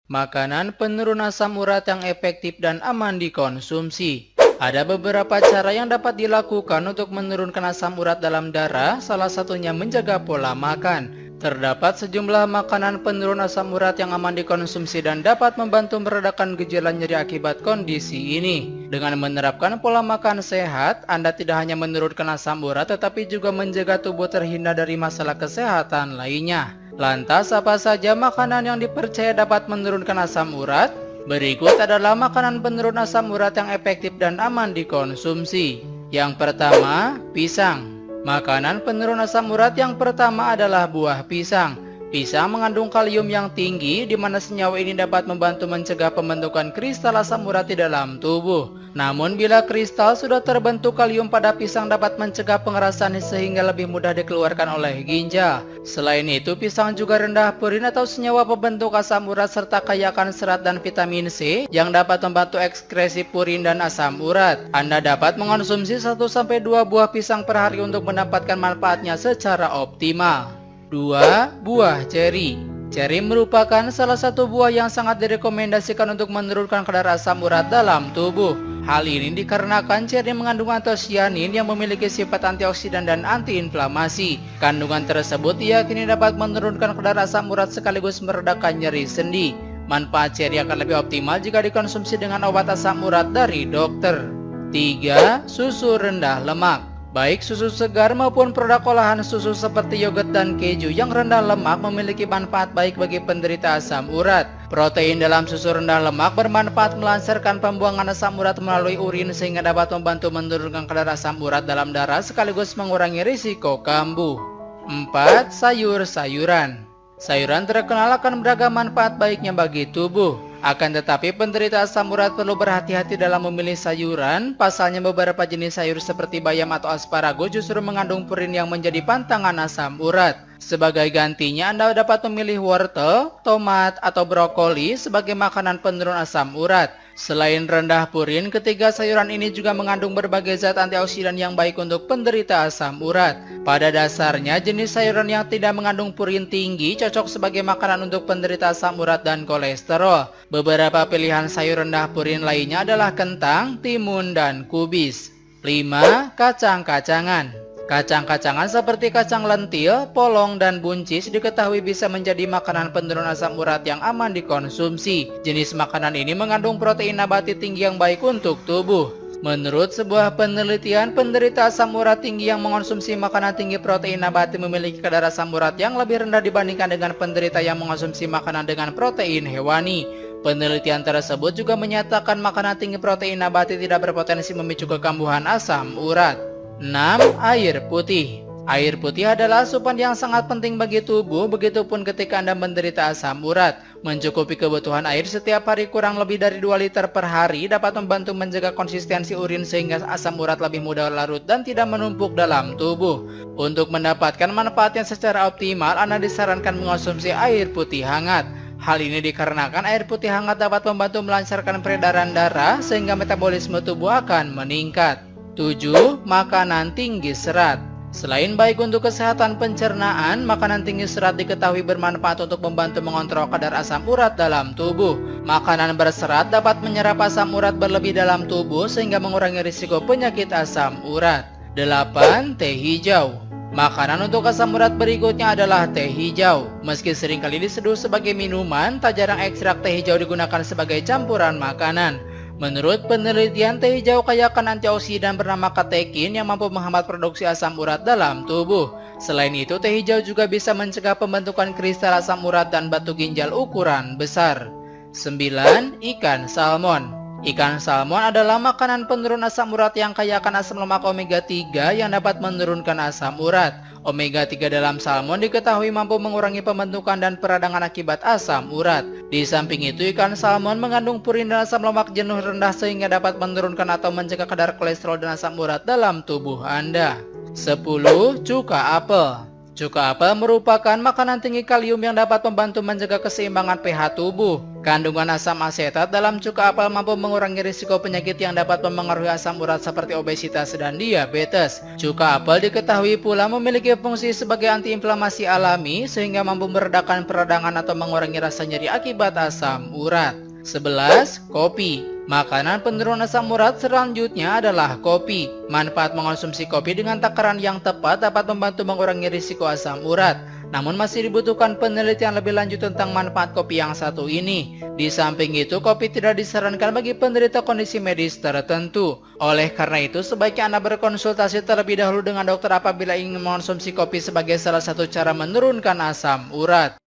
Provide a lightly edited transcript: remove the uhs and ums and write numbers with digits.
Makanan penurun asam urat yang efektif dan aman dikonsumsi. Ada beberapa cara yang dapat dilakukan untuk menurunkan asam urat dalam darah, salah satunya menjaga pola makan. Terdapat sejumlah makanan penurun asam urat yang aman dikonsumsi dan dapat membantu meredakan gejala nyeri akibat kondisi ini. Dengan menerapkan pola makan sehat, Anda tidak hanya menurunkan asam urat tetapi juga menjaga tubuh terhindar dari masalah kesehatan lainnya. Lantas, apa saja makanan yang dipercaya dapat menurunkan asam urat? Berikut adalah makanan penurun asam urat yang efektif dan aman dikonsumsi. Yang pertama, pisang. Makanan penurun asam urat yang pertama adalah buah pisang. Pisang mengandung kalium yang tinggi, di mana senyawa ini dapat membantu mencegah pembentukan kristal asam urat di dalam tubuh. Namun bila kristal sudah terbentuk, kalium pada pisang dapat mencegah pengerasan sehingga lebih mudah dikeluarkan oleh ginjal. Selain itu, pisang juga rendah purin atau senyawa pembentuk asam urat serta kaya akan serat dan vitamin C yang dapat membantu ekskresi purin dan asam urat. Anda dapat mengonsumsi 1-2 buah pisang per hari untuk mendapatkan manfaatnya secara optimal. 2. Buah ceri. Ceri merupakan salah satu buah yang sangat direkomendasikan untuk menurunkan kadar asam urat dalam tubuh. Hal ini dikarenakan ceri mengandung antosianin yang memiliki sifat antioksidan dan antiinflamasi. Kandungan tersebut diyakini dapat menurunkan kadar asam urat sekaligus meredakan nyeri sendi. Manfaat ceri akan lebih optimal jika dikonsumsi dengan obat asam urat dari dokter. 3. Susu rendah lemak. Baik susu segar maupun produk olahan susu seperti yogurt dan keju yang rendah lemak memiliki manfaat baik bagi penderita asam urat. Protein dalam susu rendah lemak bermanfaat melancarkan pembuangan asam urat melalui urin sehingga dapat membantu menurunkan kadar asam urat dalam darah sekaligus mengurangi risiko kambuh. 4. Sayur-sayuran. Sayuran terkenal akan beragam manfaat baiknya bagi tubuh. Akan tetapi penderita asam urat perlu berhati-hati dalam memilih sayuran. Pasalnya beberapa jenis sayur seperti bayam atau asparagus justru mengandung purin yang menjadi pantangan asam urat. Sebagai gantinya, Anda dapat memilih wortel, tomat, atau brokoli sebagai makanan penurun asam urat. Selain rendah purin, ketiga sayuran ini juga mengandung berbagai zat antioksidan yang baik untuk penderita asam urat. Pada dasarnya, jenis sayuran yang tidak mengandung purin tinggi cocok sebagai makanan untuk penderita asam urat dan kolesterol. Beberapa pilihan sayur rendah purin lainnya adalah kentang, timun, dan kubis. 5. Kacang-kacangan. Kacang-kacangan seperti kacang lentil, polong, dan buncis diketahui bisa menjadi makanan penurun asam urat yang aman dikonsumsi. Jenis makanan ini mengandung protein nabati tinggi yang baik untuk tubuh. Menurut sebuah penelitian, penderita asam urat tinggi yang mengonsumsi makanan tinggi protein nabati memiliki kadar asam urat yang lebih rendah dibandingkan dengan penderita yang mengonsumsi makanan dengan protein hewani. Penelitian tersebut juga menyatakan makanan tinggi protein nabati tidak berpotensi memicu kekambuhan asam urat. 6. Air putih. Air putih adalah asupan yang sangat penting bagi tubuh, begitupun ketika Anda menderita asam urat. Mencukupi kebutuhan air setiap hari kurang lebih dari 2 liter per hari dapat membantu menjaga konsistensi urin sehingga asam urat lebih mudah larut dan tidak menumpuk dalam tubuh. Untuk mendapatkan manfaatnya secara optimal, Anda disarankan mengonsumsi air putih hangat. Hal ini dikarenakan air putih hangat dapat membantu melancarkan peredaran darah sehingga metabolisme tubuh akan meningkat. 7. Makanan tinggi serat. Selain baik untuk kesehatan pencernaan, makanan tinggi serat diketahui bermanfaat untuk membantu mengontrol kadar asam urat dalam tubuh. Makanan berserat dapat menyerap asam urat berlebih dalam tubuh sehingga mengurangi risiko penyakit asam urat. 8. Teh hijau. Makanan untuk asam urat berikutnya adalah teh hijau. Meski seringkali diseduh sebagai minuman, tak jarang ekstrak teh hijau digunakan sebagai campuran makanan. Menurut penelitian, teh hijau kaya akan antioksidan bernama katekin yang mampu menghambat produksi asam urat dalam tubuh. Selain itu, teh hijau juga bisa mencegah pembentukan kristal asam urat dan batu ginjal ukuran besar. 9. Ikan salmon. Ikan salmon adalah makanan penurun asam urat yang kaya akan asam lemak omega 3 yang dapat menurunkan asam urat. Omega 3 dalam salmon diketahui mampu mengurangi pembentukan dan peradangan akibat asam urat. Di samping itu, ikan salmon mengandung purin dan asam lemak jenuh rendah sehingga dapat menurunkan atau mencegah kadar kolesterol dan asam urat dalam tubuh Anda. 10. Cuka apel. Cuka apel merupakan makanan tinggi kalium yang dapat membantu menjaga keseimbangan pH tubuh. Kandungan asam asetat dalam cuka apel mampu mengurangi risiko penyakit yang dapat mempengaruhi asam urat seperti obesitas dan diabetes. Cuka apel diketahui pula memiliki fungsi sebagai antiinflamasi alami sehingga mampu meredakan peradangan atau mengurangi rasa nyeri akibat asam urat. 11. Kopi. Makanan penurun asam urat selanjutnya adalah kopi. Manfaat mengonsumsi kopi dengan takaran yang tepat dapat membantu mengurangi risiko asam urat. Namun masih dibutuhkan penelitian lebih lanjut tentang manfaat kopi yang satu ini. Di samping itu, kopi tidak disarankan bagi penderita kondisi medis tertentu. Oleh karena itu, sebaiknya Anda berkonsultasi terlebih dahulu dengan dokter apabila ingin mengonsumsi kopi sebagai salah satu cara menurunkan asam urat.